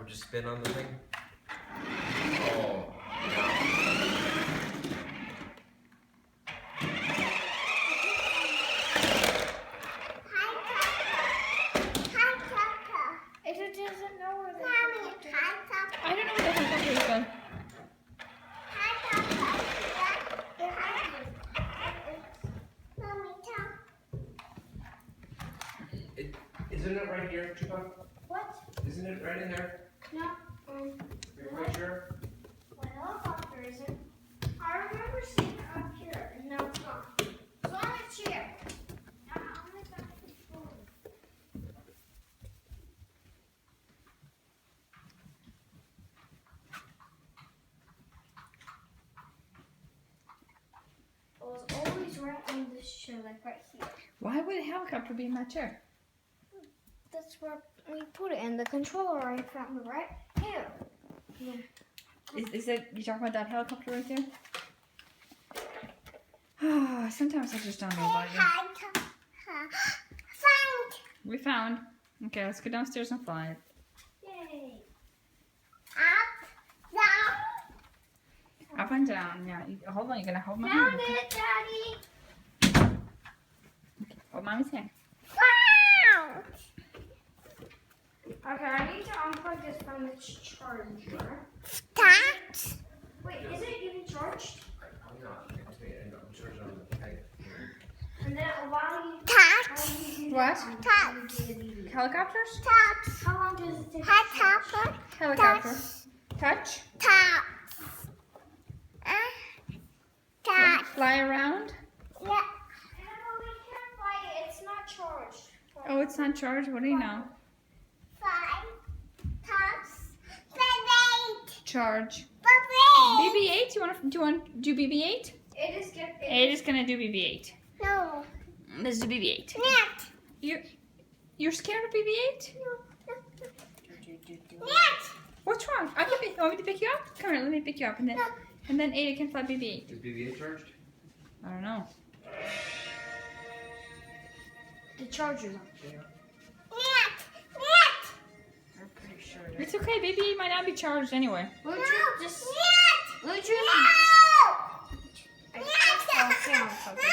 just spin on the thing? Oh. It doesn't know where the I don't know where the helicopter is going. Isn't it right here, Chupa? What? Isn't it right in there? No. You're quite sure? The helicopter isn't. I remember seeing it up here, and now it's gone. It's on a chair. Now I'm gonna back the phone. It was always right on this chair, like right here. Why would a helicopter be in that chair? That's where we put it, and the controller I found right here. Yeah. Is it, you talking about that helicopter right there? Sometimes I just don't know about you. We found. Okay, let's go downstairs and fly it. Yay. Up and down, yeah. Hold on, you're gonna hold my Found hand. it, Daddy. Hold mommy's hand. Okay, I need to unplug this from its charger. Wait, is it even charged? I'm not. I'm charging on the peg. And then while you What? Helicopters? Helicopters? How long does it take? Helicopter. Touch? Fly around? Yeah. No, we can't fly it. It's not charged. Oh, it's not charged? What do you know? Charge. BB-8? Do you want to do BB-8? It is good. It is gonna do BB-8. No. Let's do BB-8. Net. You're scared of BB-8? Net. What's wrong? I can want me to pick you up? Come here, let me pick you up, and then Ada can fly BB-8. Is BB-8 charged? I don't know. The charger's on. I'm pretty sure it's okay. BB-8 might not be charged anyway. Would you just? Would you? I found something.